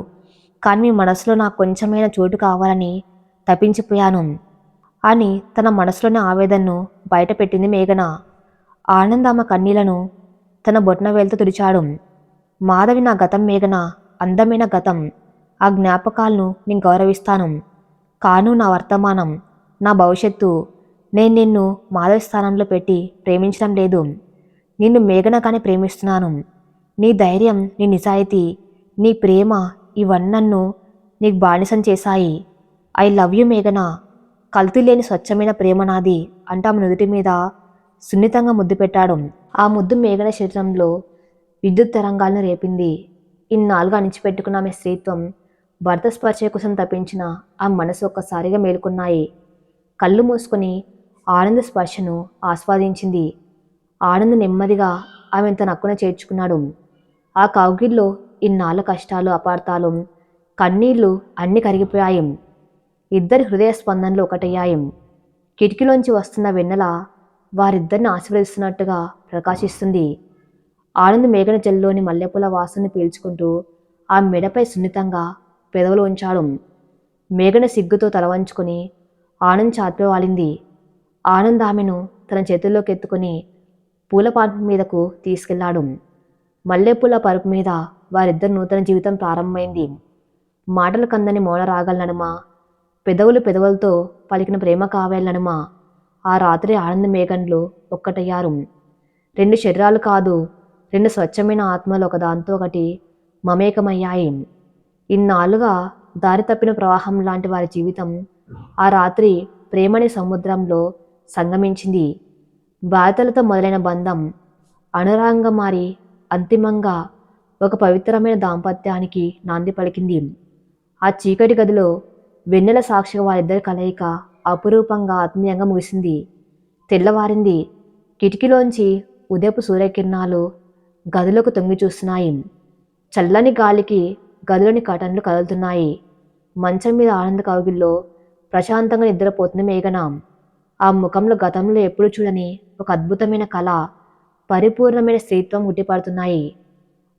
కానీ మీ మనసులో నాకు కొంచెమైనా చోటు కావాలని తప్పించిపోయాను అని తన మనసులోని ఆవేదనను బయటపెట్టింది మేఘన. ఆనంద్ ఆమె కన్నీళ్లను తన బొట్న వేలుతో తుడిచాడు. మాధవి నా గతం మేఘన, అందమైన గతం. ఆ జ్ఞాపకాలను నేను గౌరవిస్తాను. కాను నా వర్తమానం, నా భవిష్యత్తు. నేను నిన్ను మాధవి స్థానంలో పెట్టి ప్రేమించడం లేదు, నిన్ను మేఘనగానే ప్రేమిస్తున్నాను. నీ ధైర్యం, నీ నిజాయితీ, నీ ప్రేమ ఇవన్నీ నన్ను నీకు బానిసం చేశాయి. ఐ లవ్ యూ మేఘన. కల్తీ లేని స్వచ్ఛమైన ప్రేమ నాది అంటూ ఆమె నుదుటి మీద సున్నితంగా ముద్దు పెట్టాడు. ఆ ముద్దు మేఘన శరీరంలో విద్యుత్ తరంగాలను రేపింది. ఇన్నాళ్ళుగా అణిచిపెట్టుకున్న ఆమె స్త్రీత్వం, భర్త స్పర్శ కోసం తప్పించిన ఆ మనసు ఒక్కసారిగా మేలుకున్నాయి. కళ్ళు మూసుకొని ఆనంద్ స్పర్శను ఆస్వాదించింది. ఆనంద్ నెమ్మదిగా ఆమెను తన హక్కున చేర్చుకున్నాడు. ఆ కౌగిల్లో ఇన్నాళ్ళ కష్టాలు, అపార్థాలు, కన్నీళ్లు అన్నీ కరిగిపోయాయి. ఇద్దరి హృదయ స్పందనలు ఒకటయ్యాయి. కిటికీలోంచి వస్తున్న వెన్నెల వారిద్దరిని ఆశీర్వదిస్తున్నట్టుగా ప్రకాశిస్తుంది. ఆనంద్ మేఘన జల్లోని మల్లెపూల వాసనని పీల్చుకుంటూ ఆ మెడపై సున్నితంగా పెదవులు ఉంచాడు. మేఘన సిగ్గుతో తల వంచుకొని ఆనంద్ ఛాతిపై వాలింది. ఆనంద్ ఆమెను తన చేతుల్లోకి ఎత్తుకుని పూలపాన్పు మీదకు తీసుకెళ్లాడు. మల్లెపూల పరుపు మీద వారిద్దరు నూతన జీవితం ప్రారంభమైంది. మాటలు కందని మౌన రాగాల నడుమ, పెదవులు పెదవులతో పలికిన ప్రేమ కావ్యాల నడుమ ఆ రాత్రి ఆనంద్ మేఘన్లు ఒక్కటయ్యారు. 2 శరీరాలు కాదు, 2 స్వచ్ఛమైన ఆత్మలు ఒకదాంతో ఒకటి మమేకమయ్యాయి. ఇన్నాళ్ళుగా దారి తప్పిన ప్రవాహం లాంటి వారి జీవితం ఆ రాత్రి ప్రేమని సముద్రంలో సంగమించింది. బాధ్యతలతో మొదలైన బంధం అనురాగంగా మారి అంతిమంగా ఒక పవిత్రమైన దాంపత్యానికి నాంది పలికింది. ఆ చీకటి గదిలో వెన్నెల సాక్షిగా వారిద్దరి కలయిక అపురూపంగా ఆత్మీయంగా ముగిసింది. తెల్లవారింది. కిటికీలోంచి ఉదయపు సూర్యకిరణాలు గదిలోకి తొంగి చూస్తున్నాయి. చల్లని గాలికి గదిలోని కర్టన్లు కదులుతున్నాయి. మంచం మీద ఆనంద కౌగిల్లో ప్రశాంతంగా నిద్రపోతుంది మేఘన. ఆ ముఖంలో గతంలో ఎప్పుడు చూడని ఒక అద్భుతమైన కళ, పరిపూర్ణమైన స్త్రీత్వం ఉట్టిపడుతున్నాయి.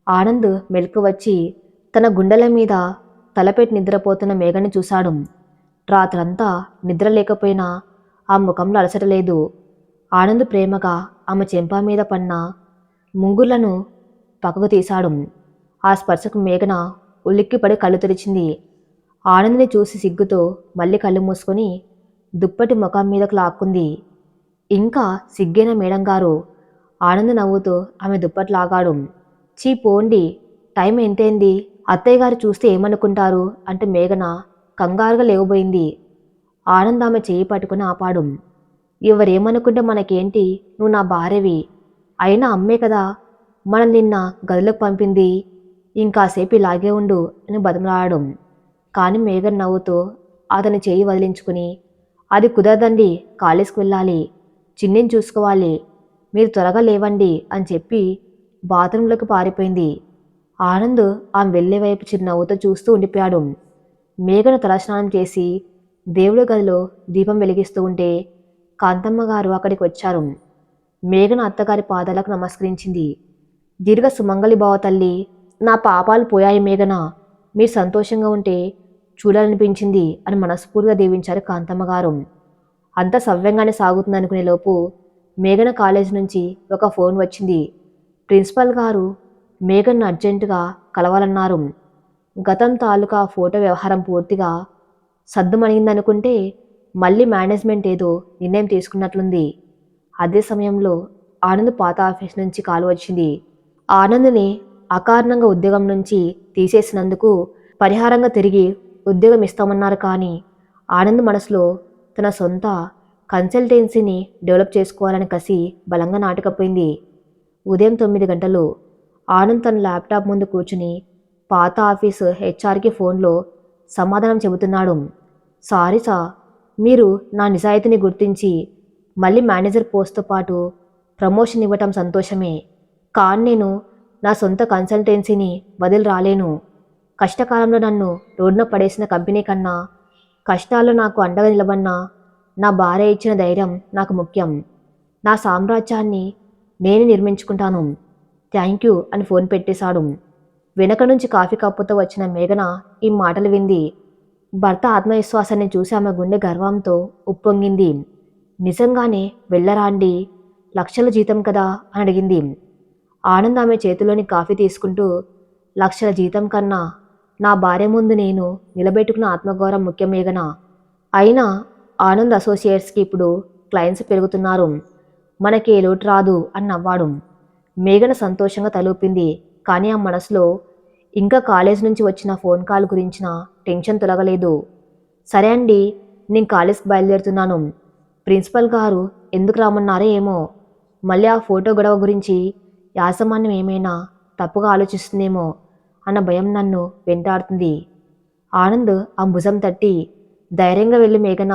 ఆనంద్ మెలకు వచ్చి తన గుండెల మీద తలపెట్టి నిద్రపోతున్న మేఘని చూశాడు. రాత్రంతా నిద్ర లేకపోయినా ఆ ముఖంలో అలసట లేదు. ఆనంద్ ప్రేమగా ఆమె చెంప మీద పడిన ముంగుర్లను పక్కకు తీశాడు. ఆ స్పర్శకు మేఘన ఉలిక్కిపడి కళ్ళు తెరిచింది. ఆనంద్ని చూసి సిగ్గుతో మళ్ళీ కళ్ళు మూసుకొని దుప్పటి ముఖం మీదకు లాక్కుంది. ఇంకా సిగ్గేనా మేడం గారు? ఆనంద్ నవ్వుతూ ఆమె దుప్పటి లాగాడు. చీ పోండి, టైం ఎంతైంది? అత్తయ్య గారు చూస్తే ఏమనుకుంటారు అంటే మేఘన కంగారుగా లేవబోయింది. ఆనంద్ ఆమె చేయి పట్టుకుని ఆపాడు. ఎవరేమనుకుంటే మనకేంటి, నువ్వు నా భార్యవి. అయినా అమ్మే కదా మనం నిన్న గదిలోకి పంపింది. ఇంకాసేపు ఇలాగే ఉండు అని బతిమలాడాడు. కానీ మేఘన్ నవ్వుతూ అతని చేయి వదిలించుకుని, అది కుదరదండి, కాలేజ్కి వెళ్ళాలి, చిన్నిని చూసుకోవాలి, మీరు త్వరగా లేవండి అని చెప్పి బాత్రూంలోకి పారిపోయింది. ఆనంద్ ఆమె వెళ్ళే వైపు చిరునవ్వుతో చూస్తూ ఉండిపోయాడు. మేఘన తలస్నానం చేసి దేవుడి గదిలో దీపం వెలిగిస్తూ ఉంటే కాంతమ్మ గారు అక్కడికి వచ్చారు. మేఘన అత్తగారి పాదాలకు నమస్కరించింది. దీర్ఘ సుమంగళి బావ తల్లి, నా పాపాలు పోయాయి మేఘన, మీరు సంతోషంగా ఉంటే చూడాలనిపించింది అని మనస్ఫూర్తిగా దీవించారు కాంతమ్మ గారు. అంత సవ్యంగానే సాగుతుందనుకునే లోపు మేఘన కాలేజ్ నుంచి ఒక ఫోన్ వచ్చింది. ప్రిన్సిపల్ గారు మేఘన్ను అర్జెంటుగా కలవాలన్నారు. గతం తాలూకా ఫోటో వ్యవహారం పూర్తిగా సద్దుమణిగిందనుకుంటే మళ్ళీ మేనేజ్మెంట్ ఏదో నిర్ణయం తీసుకున్నట్లుంది. అదే సమయంలో ఆనంద్ పాత ఆఫీస్ నుంచి కాల్ వచ్చింది. ఆనంద్ని అకారణంగా ఉద్యోగం నుంచి తీసేసినందుకు పరిహారంగా తిరిగి ఉద్యోగం ఇస్తామన్నారు. కానీ ఆనంద్ మనసులో తన సొంత కన్సల్టెన్సీని డెవలప్ చేసుకోవాలని కసి బలంగా నాటుకపోయింది. ఉదయం 9 గంటలు ఆనంద్ తన ల్యాప్టాప్ ముందు కూర్చుని పాత ఆఫీసు హెచ్ఆర్కి ఫోన్లో సమాధానం చెబుతున్నాడు. సారీ సార్, మీరు నా నిజాయితీని గుర్తించి మళ్ళీ మేనేజర్ పోస్ట్తో పాటు ప్రమోషన్ ఇవ్వటం సంతోషమే. కానీ నేను నా సొంత కన్సల్టెన్సీని వదిలి రాలేను. కష్టకాలంలో నన్ను రోడ్డున పడేసిన కంపెనీ కన్నా కష్టాల్లో నాకు అండగా నిలబడిన నా భార్య ఇచ్చిన ధైర్యం నాకు ముఖ్యం. నా సామ్రాజ్యాన్ని నేనే నిర్మించుకుంటాను. థ్యాంక్ యూ అని ఫోన్ పెట్టేశాడు. వెనక నుంచి కాఫీ కప్పుతో వచ్చిన మేఘన ఈ మాటలు వింది. భర్త ఆత్మవిశ్వాసాన్ని చూసి ఆమె గుండె గర్వంతో ఉప్పొంగింది. నిజంగానే వెళ్ళరాండి, లక్షల జీతం కదా అని అడిగింది. ఆనంద్ ఆమె చేతిలోని కాఫీ తీసుకుంటూ, లక్షల జీతం కన్నా నా భార్య ముందు నేను నిలబెట్టుకున్న ఆత్మగౌరవం ముఖ్యం మేఘన. అయినా ఆనంద్ అసోసియేట్స్కి ఇప్పుడు క్లయింట్స్ పెరుగుతున్నారు, మనకే లోటు రాదు అని నవ్వాడు. మేఘన సంతోషంగా తలూపింది. కానీ ఆ మనసులో ఇంకా కాలేజ్ నుంచి వచ్చిన ఫోన్ కాల్ గురించిన టెన్షన్ తొలగలేదు. సరే అండి, నేను కాలేజ్కి బయలుదేరుతున్నాను. ప్రిన్సిపల్ గారు ఎందుకు రామన్నారో ఏమో, మళ్ళీ ఆ ఫోటో గొడవ గురించి యాజమాన్యం ఏమైనా తప్పుగా ఆలోచిస్తుందేమో అన్న భయం నన్ను వెంటాడుతుంది. ఆనంద్ ఆ భుజం తట్టి, ధైర్యంగా వెళ్ళి మేఘన,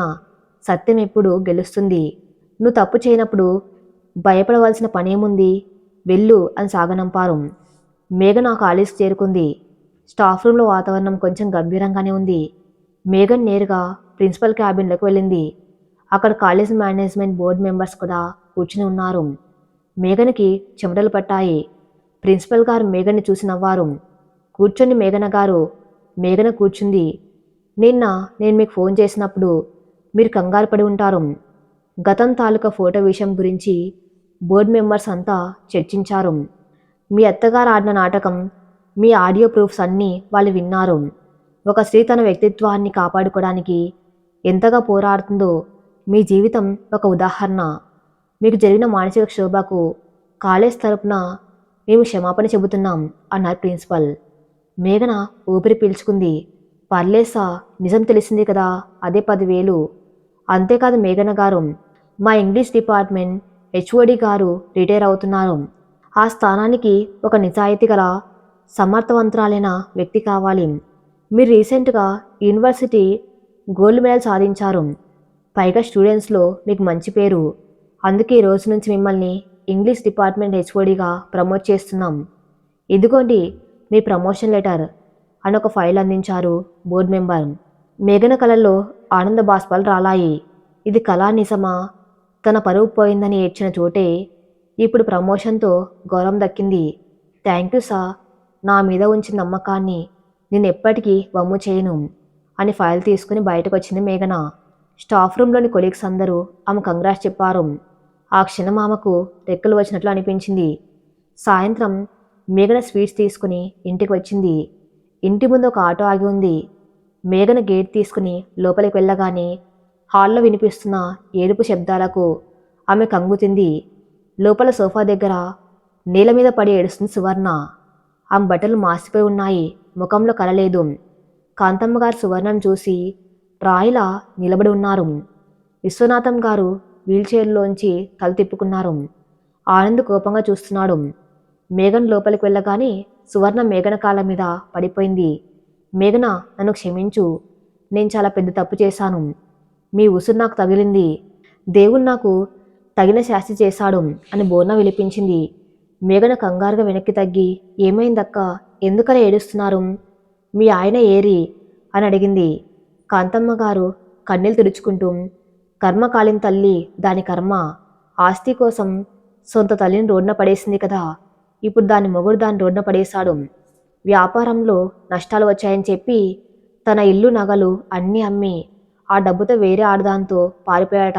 సత్యం ఎప్పుడు గెలుస్తుంది. నువ్వు తప్పు చేయనప్పుడు భయపడవలసిన పనేముంది, వెళ్ళు అని సాగనంపారు. మేఘన కాలేజ్కి చేరుకుంది. స్టాఫ్ రూమ్లో వాతావరణం కొంచెం గంభీరంగానే ఉంది. మేఘన్ నేరుగా ప్రిన్సిపల్ క్యాబిన్లోకి వెళ్ళింది. అక్కడ కాలేజ్ మేనేజ్మెంట్ బోర్డు మెంబర్స్ కూడా కూర్చుని ఉన్నారు. మేఘనకి చెమటలు పట్టాయి. ప్రిన్సిపల్ గారు మేఘన్ని చూసి నవ్వారు. కూర్చొని మేఘన గారు. మేఘన కూర్చుంది. నిన్న నేను మీకు ఫోన్ చేసినప్పుడు మీరు కంగారు పడి ఉంటారు. గతం తాలూకా ఫోటో విషయం గురించి బోర్డు మెంబర్స్ అంతా చర్చించారు. మీ అత్తగారు ఆడిన నాటకం, మీ ఆడియో ప్రూఫ్స్ అన్నీ వాళ్ళు విన్నారు. ఒక స్త్రీ తన వ్యక్తిత్వాన్ని కాపాడుకోవడానికి ఎంతగా పోరాడుతుందో మీ జీవితం ఒక ఉదాహరణ. మీకు జరిగిన మానసిక క్షోభకు కాలేజ్ తరపున మేము క్షమాపణ చెబుతున్నాం అన్నారు ప్రిన్సిపల్. మేఘన ఊపిరి పీల్చుకుంది. పర్లేసా, నిజం తెలిసింది కదా, అదే 10,000. అంతేకాదు మేఘన గారు, మా ఇంగ్లీష్ డిపార్ట్మెంట్ హెచ్ఓడి గారు రిటైర్ అవుతున్నారు. ఆ స్థానానికి ఒక నిజాయితీ గల సమర్థవంతురాలైన వ్యక్తి కావాలి. మీరు రీసెంట్గా యూనివర్సిటీ గోల్డ్ మెడల్ సాధించారు. పైగా స్టూడెంట్స్లో మీకు మంచి పేరు. అందుకే ఈ రోజు నుంచి మిమ్మల్ని ఇంగ్లీష్ డిపార్ట్మెంట్ హెచ్ఓడిగా ప్రమోట్ చేస్తున్నాం. ఇదిగోండి మీ ప్రమోషన్ లెటర్ అని ఒక ఫైల్ అందించారు బోర్డు మెంబర్. మేఘన కళల్లో ఆనంద బాష్పాలు రాలాయి. ఇది కళా నిజమా? తన పరువు పోయిందని ఏడ్చిన చోటే ఇప్పుడు ప్రమోషన్తో గౌరవం దక్కింది. Thank you sir. నా మీద ఉంచిన నమ్మకాన్ని నేను ఎప్పటికీ వమ్ము చేయను అని ఫైల్ తీసుకుని బయటకు వచ్చింది మేఘన. స్టాఫ్ రూమ్లోని కొలీగ్స్ అందరూ ఆమె కంగ్రాట్స్ చెప్పారు. ఆ క్షణం ఆమెకు రెక్కలు వచ్చినట్లు అనిపించింది. సాయంత్రం మేఘన స్వీట్స్ తీసుకుని ఇంటికి వచ్చింది. ఇంటి ముందు ఒక ఆటో ఆగి ఉంది. మేఘన గేట్ తీసుకుని లోపలికి వెళ్ళగానే హాల్లో వినిపిస్తున్న ఏడుపు శబ్దాలకు ఆమె కంగుతింది. లోపల సోఫా దగ్గర నేల మీద పడి ఏడుస్తుంది సువర్ణ. ఆమె బట్టలు మాసిపోయి ఉన్నాయి. ముఖంలో కలలేదు. కాంతమ్మ గారు సువర్ణను చూసి రాయిలా నిలబడి ఉన్నారు. విశ్వనాథం గారు వీల్చైర్లోంచి తల తిప్పుకున్నారు. ఆనంద్ కోపంగా చూస్తున్నాడు. మేఘన లోపలికి వెళ్ళగానే సువర్ణ మేఘన కాళ్ళ మీద పడిపోయింది. మేఘన, నన్ను క్షమించు. నేను చాలా పెద్ద తప్పు చేశాను. మీ ఉసురు నాకు తగిలింది. దేవుడు నాకు తగిన శాస్తి చేశాడు అని బోర్న విలిపించింది. మేఘన కంగారుగా వెనక్కి తగ్గి, ఏమైందక్క? ఎందుకలా ఏడుస్తున్నారు? మీ ఆయన ఏరి అని అడిగింది. కాంతమ్మ గారు కన్నీళ్ళు తుడుచుకుంటూ, కర్మ కాలిన తల్లి, దాని కర్మ. ఆస్తి కోసం సొంత తల్లిని రోడ్న పడేసింది కదా. ఇప్పుడు దాని మొగుడు దాన్ని రోడ్న పడేశాడు. వ్యాపారంలో నష్టాలు వచ్చాయని చెప్పి తన ఇల్లు నగలు అన్నీ అమ్మి ఆ డబ్బుతో వేరే ఆడదాంతో పారిపోయాట.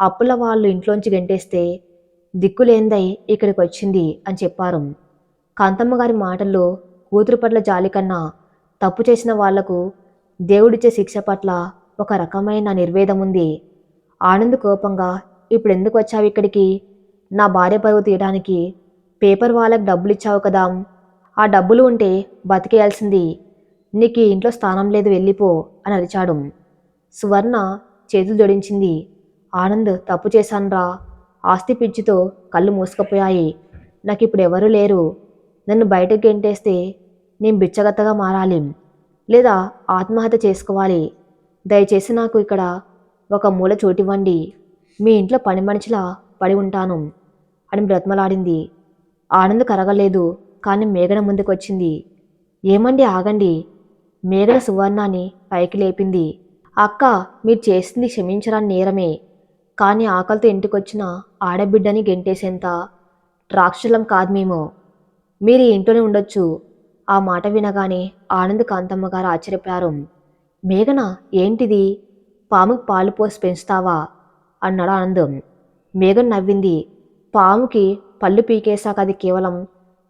అప్పుల వాళ్ళు ఇంట్లోంచి గెంటేస్తే దిక్కులేందై ఇక్కడికి వచ్చింది అని చెప్పారు. కాంతమ్మ గారి మాటల్లో కూతురు పట్ల జాలి కన్నా తప్పు చేసిన వాళ్లకు దేవుడిచ్చే శిక్ష పట్ల ఒక రకమైన నిర్వేదం ఉంది. ఆనంద్ కోపంగా, ఇప్పుడు ఎందుకు వచ్చావు ఇక్కడికి? నా భార్య పరువు తీయడానికి పేపర్ వాళ్ళకి డబ్బులు ఇచ్చావు కదా. ఆ డబ్బులు ఉంటే బతికేయాల్సింది. నీకు ఈ ఇంట్లో స్థానం లేదు, వెళ్ళిపో అని అరిచాడు. సువర్ణ చేతులు జోడించింది. ఆనంద్, తప్పు చేశాన్రా. ఆస్తి పిచ్చితో కళ్ళు మూసుకుపోయాయి. నాకు ఇప్పుడు ఎవరూ లేరు. నన్ను బయటకు గెంటేస్తే నేను బిచ్చగత్తగా మారాలి, లేదా ఆత్మహత్య చేసుకోవాలి. దయచేసి నాకు ఇక్కడ ఒక మూల చోటివ్వండి. మీ ఇంట్లో పని మనిషిలా పడి ఉంటాను అని బ్రతిమలాడింది. ఆనంద్ కరగలేదు. కానీ మేఘన ముందుకొచ్చింది. ఏమండి, ఆగండి. మేఘన సువర్ణాన్ని పైకి లేపింది. అక్క, మీరు చేసింది క్షమించరాని నేరమే. కానీ ఆకలితో ఇంటికొచ్చిన ఆడబిడ్డని గెంటేసేంత రాక్షసులం కాదు మేము. మీరు ఈ ఇంట్లోనే ఉండొచ్చు. ఆ మాట వినగానే ఆనంద్, కాంతమ్మ గారు ఆశ్చర్యపోయారు. మేఘన, ఏంటిది? పాముకి పాలు పోసి పెంచుతావా అన్నాడు ఆనందం. మేఘన నవ్వింది. పాముకి పళ్ళు పీకేశాక అది కేవలం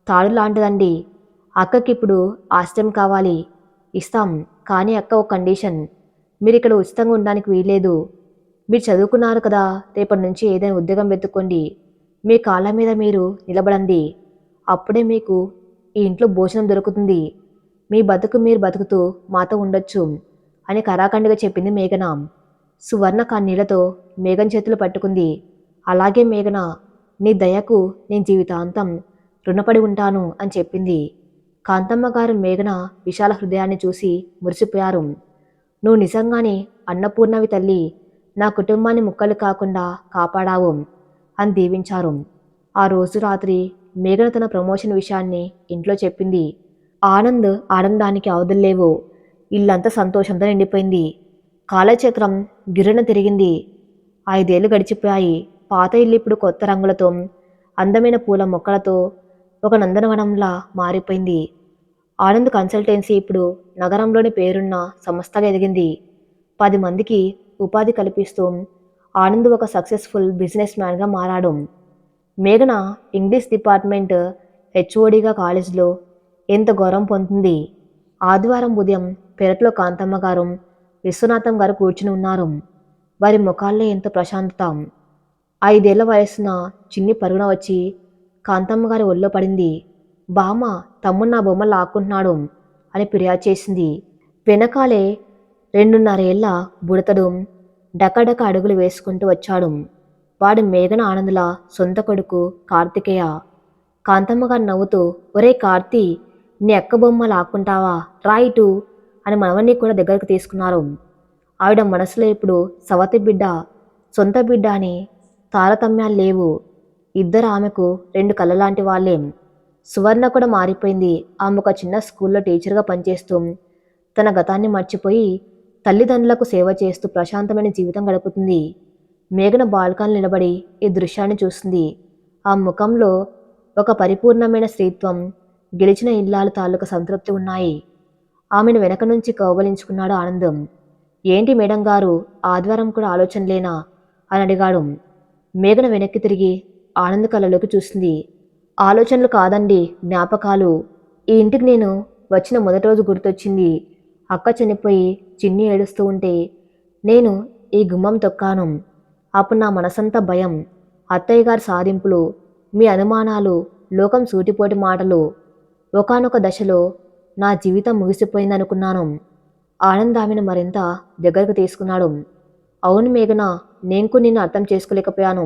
తాడు లాంటిదండి. అక్కకిప్పుడు ఆశ్రయం కావాలి, ఇస్తాం. కానీ అక్క, ఒక కండిషన్. మీరు ఇక్కడ ఉచితంగా ఉండడానికి వీల్లేదు. మీరు చదువుకున్నారు కదా, రేపటి నుంచి ఏదైనా ఉద్యోగం వెతుక్కోండి. మీ కాళ్ళ మీద మీరు నిలబడండి. అప్పుడే మీకు ఈ ఇంట్లో భోజనం దొరుకుతుంది. మీ బతుకు మీరు బతుకుతూ మాతో ఉండొచ్చు అని కరాఖండిగా చెప్పింది మేఘన. సువర్ణ కన్నీళ్లతో మేఘన చేతులు పట్టుకుంది. అలాగే మేఘన, నీ దయకు నేను జీవితాంతం రుణపడి ఉంటాను అని చెప్పింది. కాంతమ్మ గారు మేఘన విశాల హృదయాన్ని చూసి మురిసిపోయారు. నువ్వు నిజంగానే అన్నపూర్ణవి తల్లి. నా కుటుంబాన్ని ముక్కలు కాకుండా కాపాడావు అని దీవించారు. ఆ రోజు రాత్రి మేఘన తన ప్రమోషన్ విషయాన్ని ఇంట్లో చెప్పింది. ఆనందానికి అవధుల్లేవు. ఇల్లంతా సంతోషంతో నిండిపోయింది. కాలచక్రం గిర్రన తిరిగింది. 5 ఏళ్ళు గడిచిపోయాయి. పాత ఇల్లు ఇప్పుడు కొత్త రంగులతో, అందమైన పూల మొక్కలతో ఒక నందనవనంలా మారిపోయింది. ఆనంద్ కన్సల్టెన్సీ ఇప్పుడు నగరంలోని పేరున్న సంస్థగా ఎదిగింది. 10 మందికి ఉపాధి కల్పిస్తూ ఆనంద్ ఒక సక్సెస్ఫుల్ బిజినెస్ మ్యాన్గా మారాడు. మేఘన ఇంగ్లీష్ డిపార్ట్మెంట్ హెచ్ఓడిగా కాలేజీలో ఎంత గౌరవం పొందుతుంది. ఆదివారం ఉదయం పెరట్లో కాంతమ్మ గారు, విశ్వనాథం గారు కూర్చుని ఉన్నారు. వారి ముఖాల్లో ఎంత ప్రశాంతత. 5 ఏళ్ల వయసున్న చిన్ని పరుగున వచ్చి కాంతమ్మ గారి ఒళ్ళో పడింది. బామ్మ, తమ్ముడు నా బొమ్మ లాక్కుంటున్నాడు అని ఫిర్యాదు చేసింది. వెనకాలే 2.5 ఏళ్ల బుడతడు డకడక అడుగులు వేసుకుంటూ వచ్చాడు. వాడు మేఘన ఆనందుల సొంత కొడుకు కార్తికేయ. కాంతమ్మ గారు నవ్వుతూ, ఒరే కార్తీ, నీ అక్క బొమ్మ లాక్కుంటావా, రైటు అని మనవన్ని కూడా దగ్గరకు తీసుకున్నారు. ఆవిడ మనసులో ఇప్పుడు సవతి బిడ్డ, సొంత బిడ్డ అని తారతమ్యాలు లేవు. ఇద్దరు ఆమెకు రెండు కళ్ళలాంటి వాళ్ళే. సువర్ణ కూడా మారిపోయింది. ఆమె ఒక చిన్న స్కూల్లో టీచర్గా పనిచేస్తూ తన గతాన్ని మర్చిపోయి తల్లిదండ్రులకు సేవ చేస్తూ ప్రశాంతమైన జీవితం గడుపుతుంది. మేఘన బాల్కన్ నిలబడి ఈ దృశ్యాన్ని చూస్తుంది. ఆ ముఖంలో ఒక పరిపూర్ణమైన స్త్రీత్వం, గెలిచిన ఇల్లాలు తాలూకు సంతృప్తి ఉన్నాయి. ఆమెను వెనక నుంచి కౌగలించుకున్నాడు ఆనందం. ఏంటి మేడం గారు, ఆదివారం కూడా ఆలోచన లేనా అని అడిగాడు. మేఘన వెనక్కి తిరిగి ఆనంద్ కళ్ళలోకి చూసింది. ఆలోచనలు కాదండి, జ్ఞాపకాలు. ఈ ఇంటికి నేను వచ్చిన మొదటి రోజు గుర్తొచ్చింది. అక్క చనిపోయి చిన్ని ఏడుస్తూ ఉంటే నేను ఈ గుమ్మం తొక్కాను. అప్పుడు నా మనసంతా భయం, అత్తయ్య గారి సాధింపులు, మీ అనుమానాలు, లోకం సూటిపోటి మాటలు. ఒకానొక దశలో నా జీవితం ముగిసిపోయిందనుకున్నాను. ఆనంద్ ఆమెను మరింత దగ్గరకు తీసుకున్నాడు. అవును మేఘన, నేను నిన్ను అర్థం చేసుకోలేకపోయాను.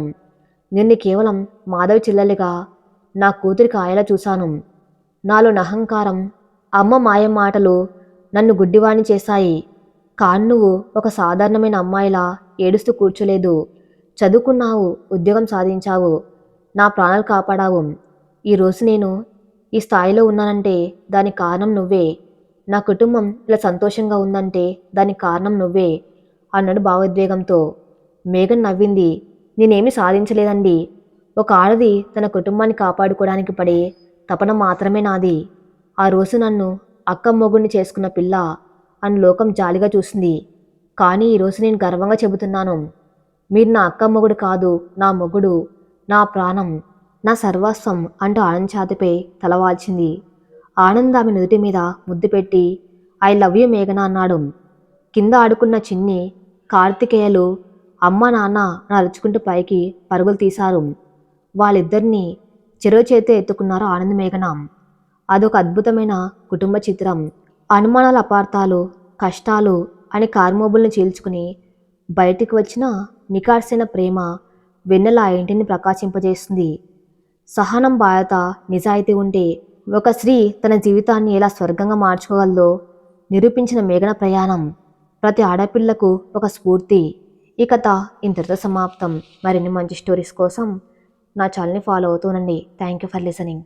నిన్ను కేవలం మాధవి చెల్లెలిగా, నా కూతురికి ఆయలా చూశాను. నాలో అహంకారం, అమ్మ మాయం మాటలు నన్ను గుడ్డివాణ్ణి చేశాయి. కానీ నువ్వు ఒక సాధారణమైన అమ్మాయిలా ఏడుస్తూ కూర్చోలేదు. చదువుకున్నావు, ఉద్యోగం సాధించావు, నా ప్రాణాలు కాపాడావు. ఈరోజు నేను ఈ స్థాయిలో ఉన్నానంటే దానికి కారణం నువ్వే. నా కుటుంబం ఇలా సంతోషంగా ఉందంటే దానికి కారణం నువ్వే అన్నాడు భావోద్వేగంతో. మేఘన్ నవ్వింది. నేనేమీ సాధించలేదండి. ఒక ఆడది తన కుటుంబాన్ని కాపాడుకోవడానికి పడే తపన మాత్రమే నాది. ఆ రోజు నన్ను అక్క మొగుడిని చేసుకున్న పిల్ల అని లోకం జాలిగా చూసింది. కానీ ఈరోజు నేను గర్వంగా చెబుతున్నాను, మీరు నా అక్క మొగుడు కాదు, నా మొగుడు, నా ప్రాణం, నా సర్వస్వం అంటూ ఆనంద్ ఛాతిపై తలవాల్చింది. ఆనంద్ ఆమె నుదుటి మీద ముద్దు పెట్టి ఐ లవ్ యూ మేఘన అన్నాడు. కింద ఆడుకున్న చిన్ని, కార్తికేయలు అమ్మ నాన్న అని అరుచుకుంటూ పైకి పరుగులు తీశారు. వాళ్ళిద్దరినీ చెరో చేతి ఎత్తుకున్నారు ఆనంద్ మేఘన. అదొక అద్భుతమైన కుటుంబ చిత్రం. అనుమానాల అపార్థాలు, కష్టాలు అని కార్మోబుల్ని చీల్చుకుని బయటికి వచ్చిన నికార్సైన ప్రేమ వెన్నెల ఆ ఇంటిని ప్రకాశింపజేస్తుంది. సహనం, బాధ్యత, నిజాయితీ ఉంటే ఒక స్త్రీ తన జీవితాన్ని ఎలా స్వర్గంగా మార్చుకోగలదో నిరూపించిన మేఘన ప్రయాణం ప్రతి ఆడపిల్లకు ఒక స్ఫూర్తి. ఈ కథ ఇంతటితో సమాప్తం. మరిన్ని మంచి స్టోరీస్ కోసం నా ఛానల్ని ఫాలో అవుతూనండి. Thank you for listening.